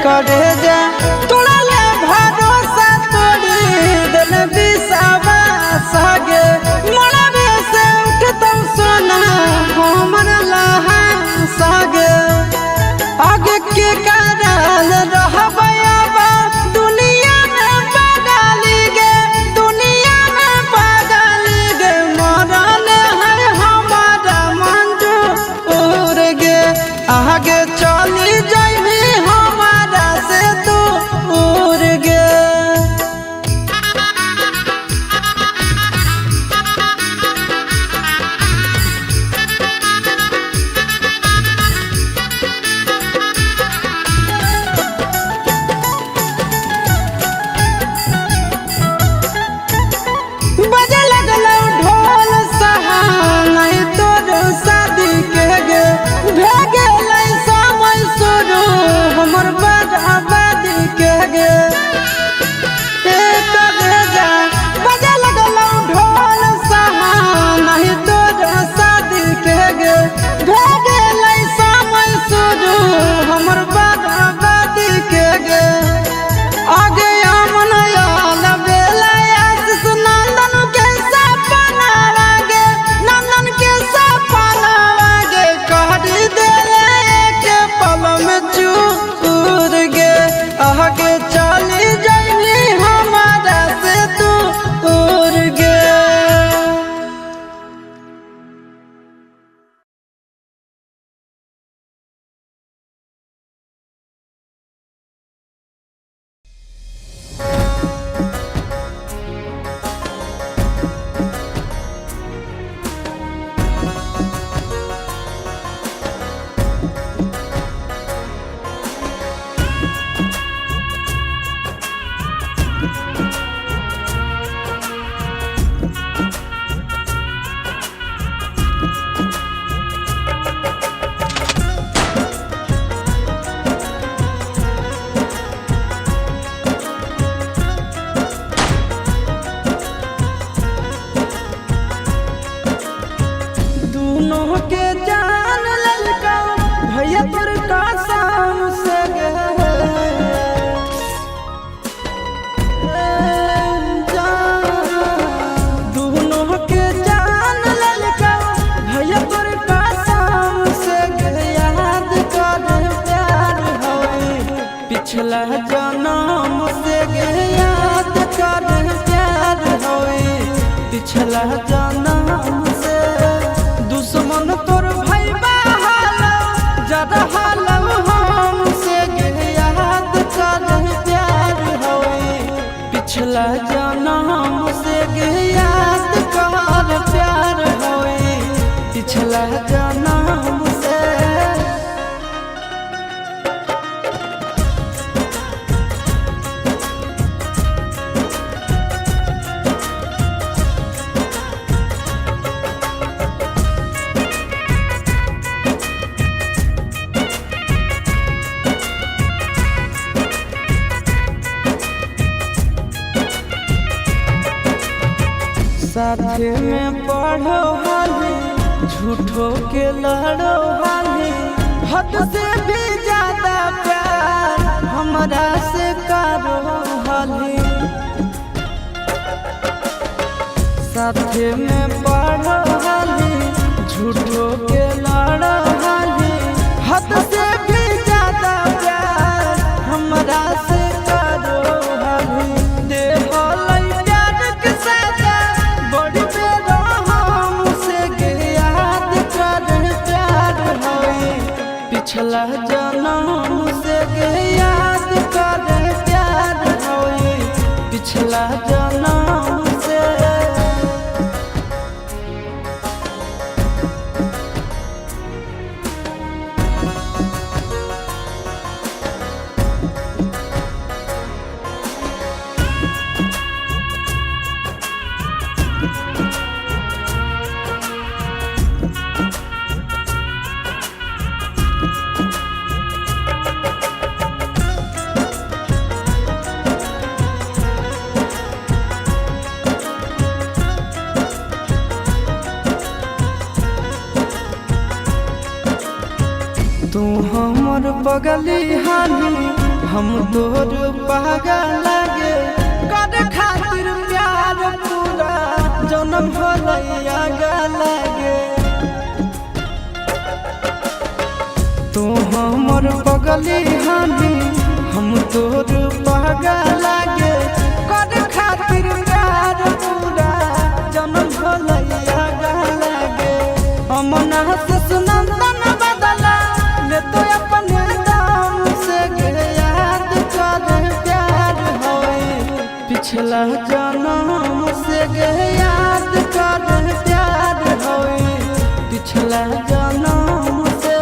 करे जा तोड़ा ले भरोसा तोड़ी दिल विश्वास गे मरबे से उठतौ सोना हमर लहा सागे आगे के कारण रहबै अब दुनिया में पागल गे दुनिया में पागल गे मरल है हमारा मंजूर गे आगे चली जाइबी हमारा से दूर गे। बजे लगलौ ढोल सहाय तोर शादी के गे भे गेलै समय शुरू हमर बर्बादी के गे बजे लगलौ ढोल सहाय तोर शादी के गे भे गेलै समय शुरू हमर बर्बादी के गे आगे अमन आल बेला आशीष नंदन के सपना लागे नंदन के सपना लागे कहरी देले एक पल में चूर गे आगे चली जाइली हमारा से दूर गे। दोनों के जान ललका भैया तोर कसम से गे दोनों के जान ललका भैया तोर कसम से गे याद कर प्यार होई पिछला जन्म से गे याद कर प्यार होई पिछला जन्म से दुश्मन तोर भैया हालो जद हालो हमसे गे याद कर प्यार होई पिछला जन्म से गे याद कर प्यार होई पिछला जन्म से। साथे में पढ़ो हाली झूठो के लड़ो हाली हद से भी ज्यादा प्यार हमरा से करो हाली साथे में पढ़ो हाली झूठो के लड़ो हाली हद से भी ज्यादा प्यार हमरा से करो हाली दे होलै प्यार के सजा बड़ी बेरो हमसे गे याद कर प्यार होई पिछला जन्म से गे याद कर प्यार होई पिछला जन्म से। तू हमर बगली हानी हम तोर पागल लागे कर खातिर प्यार पूरा जन्म भलैया लागे तू हमर पगली हानी हम तोर पागल लागे कर खातिर प्यार पूरा जन्म भलैया लागे अमना से सुनंदन बदला ले तो अपने दाम से गे याद कर प्यार होए पिछला जन्म से गे याद कर प्यार होए पिछला जन्म से।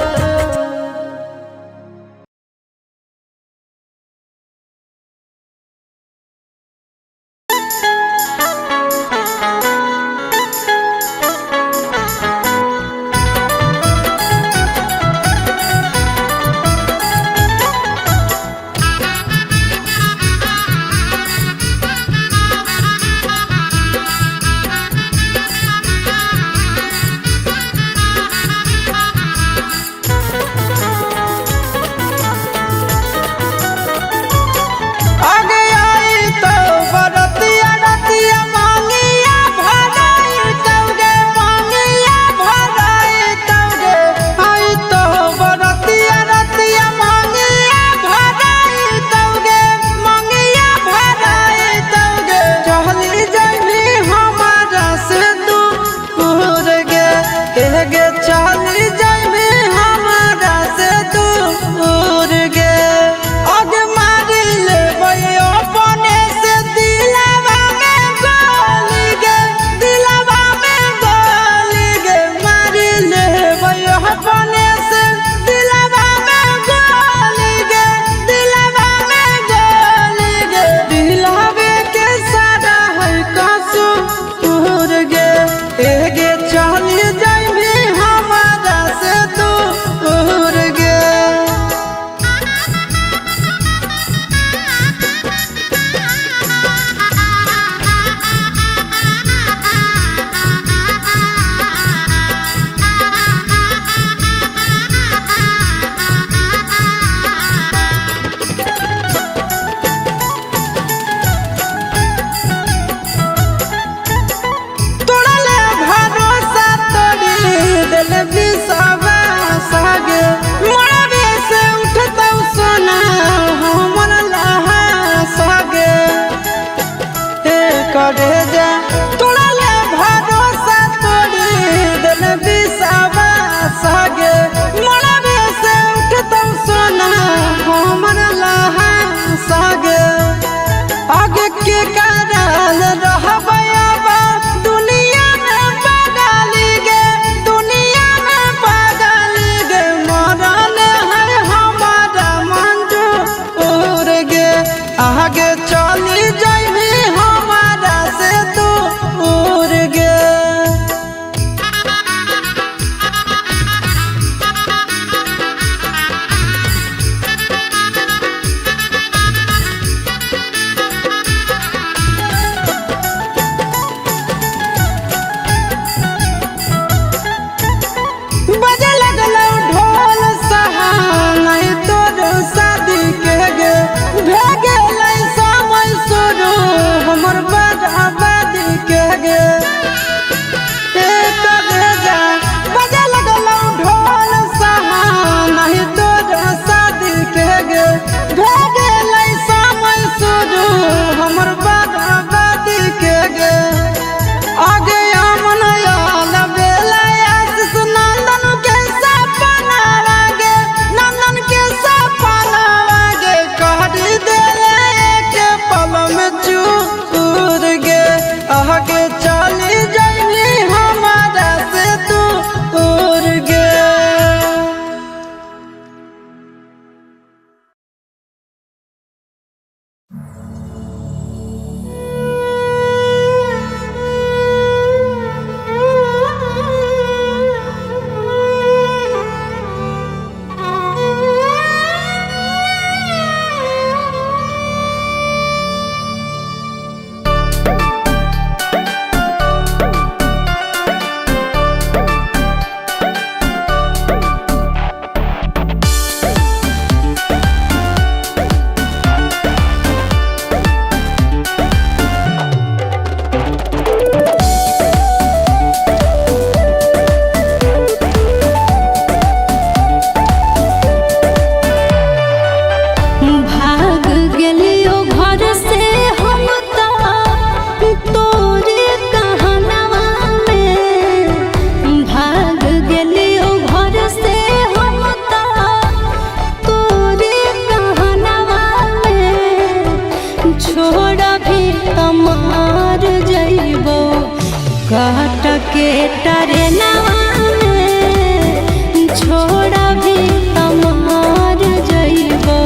के टरेनवा में छोड़ा भी तमार जइबो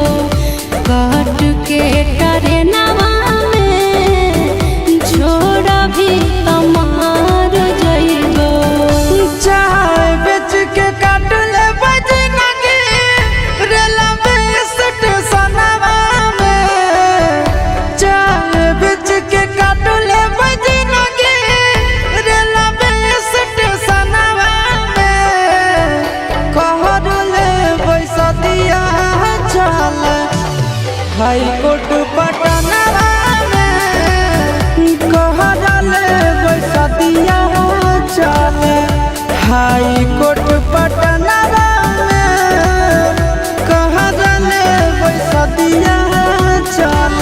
काट के टरेनवा में छोड़ा भी तमार जइबो। चाय बेच के काट ले बजना के रेलवे स्टेशनवा में। चाय बेच के काट ले बजना के रेलवे स्टेशनवा में। कहर ले पैसा दिया चल हाई कोर्ट पटनवा में। कहर ले पैसा दिया चल हाई कोर्ट पटनवा में। कहर ले पैसा दिया चल।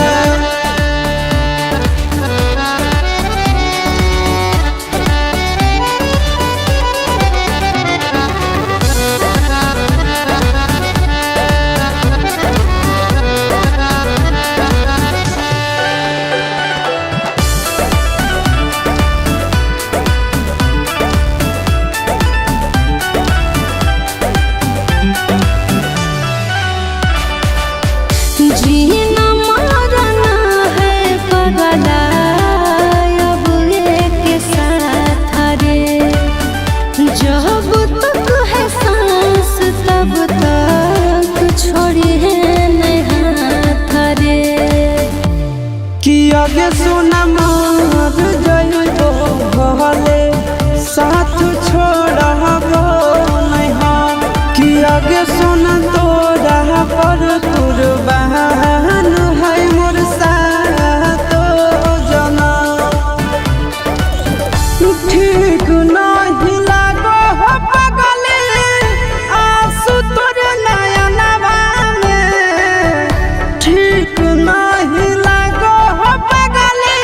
जीना मारना है पगला अब एक साथ रे। जब तक है सांस तब तक छोड़िए नहीं हाथ रे। कि आगे सोना मार जइबो भले साथ छोड़बो नहीं हम। कि आगे सोना तोरा पर कुर्बान है मोर सातो जना। ठीक नहीं लागो हो पगले आंसू तोर नयनवा में। ठीक नहीं लागो हो पगले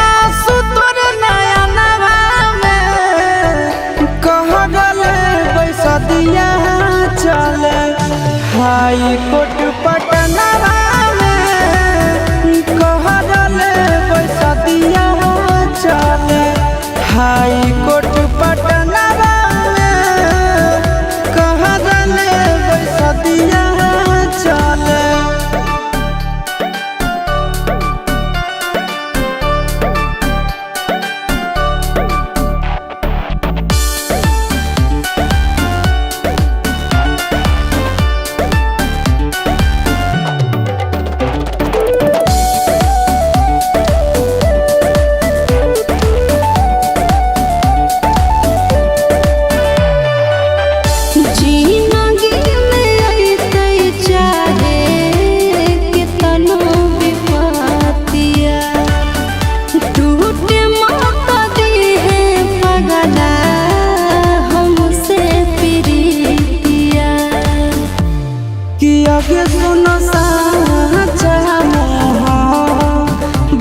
आंसू तोर नयनवा में। कहले पैसा दिया चल हाई कोर्ट पटनवा में। कहले पैसा दिया चल हाई कोर्ट पटनवा में। कहले पैसा दिया चल। जिंदगी में अइते चाहे कितनो विपतिया टूटे माता दी है पगला हमसे प्रीतिया। कि आगे सुनो साचा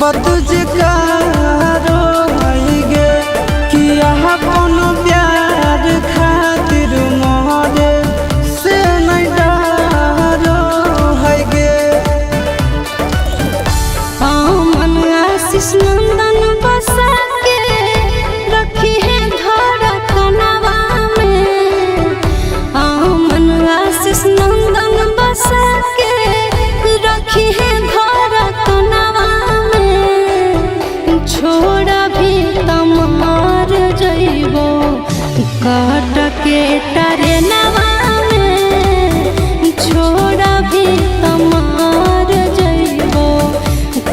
बतुझ कारो गे। कि यहाँ कोनो प्यार खातिर मोरे से नहीं डरो है गे। आमन आशीष नंदन बसा के रखी है धड़कनवा में। आमन आशीष नंदन बसा के रखी है धड़कनवा में। छोड़ा भी तमार जइबो काट के टरेनवा में। छोड़ा भी तमार जइबो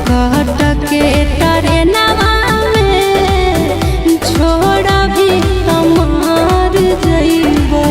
काट के टरेनवा में। छोड़ा भी तमार जइबो।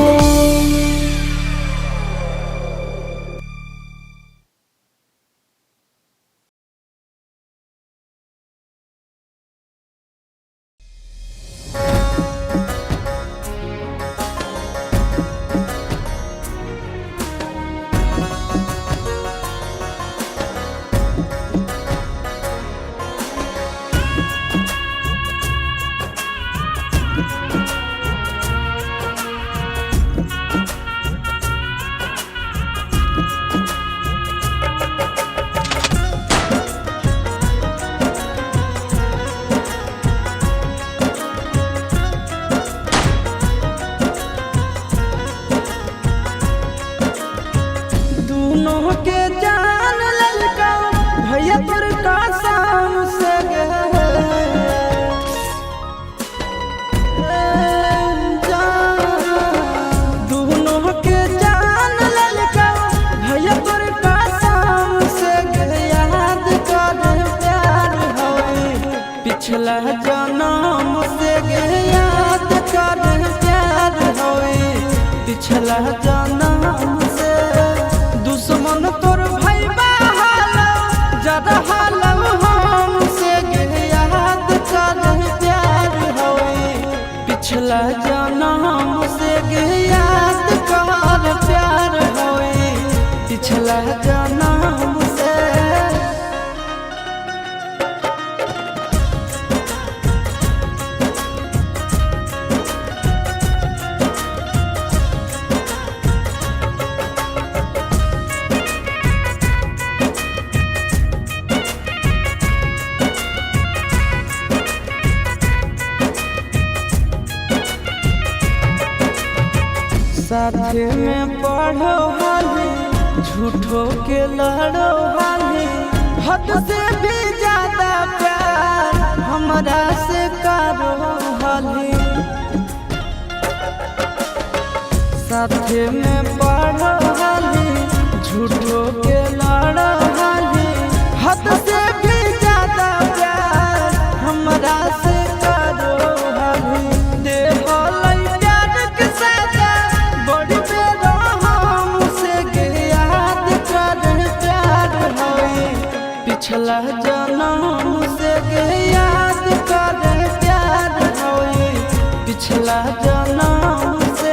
पिछला जन्म से गे याद कर प्यार होए पिछला जन्म से दुश्मन तोर भाई बहालो जरा हालो हमसे गे याद कर प्यार होए पिछला जन्म से गे याद कर प्यार होए पिछला जन्म से। साथे में पढ़ो हाली झूठो के लड़ो हाली हद से भी ज्यादा प्यार हमरा से करो हाली साथे में पढ़ो हाली झूठो के लड़ो हाली हद से भी ज्यादा प्यार हमरा से करो हाली दे पिछला जन्म से गे याद कर प्यार होए पिछला जन्म से।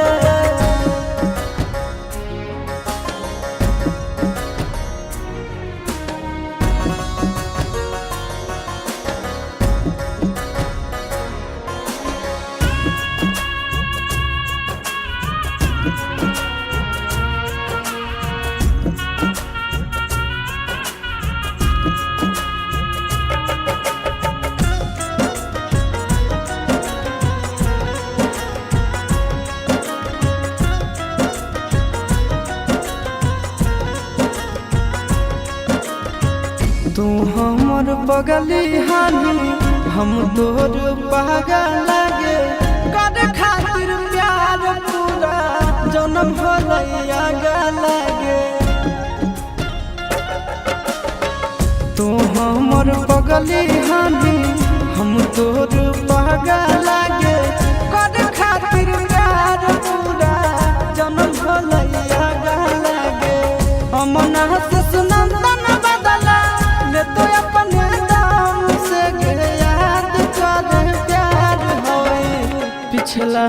तू हमर बगली हानी हम तोर पागल लागे कर खातिर प्यार पूरा जन्म भलैया लागे तू हमर बगली हानी हम तोर पागल लागे कर खातिर प्यार पूरा जन्म भलैया लागे अमना सुनंदन बदला तो अपने दाम से गे याद कर प्यार होए पिछला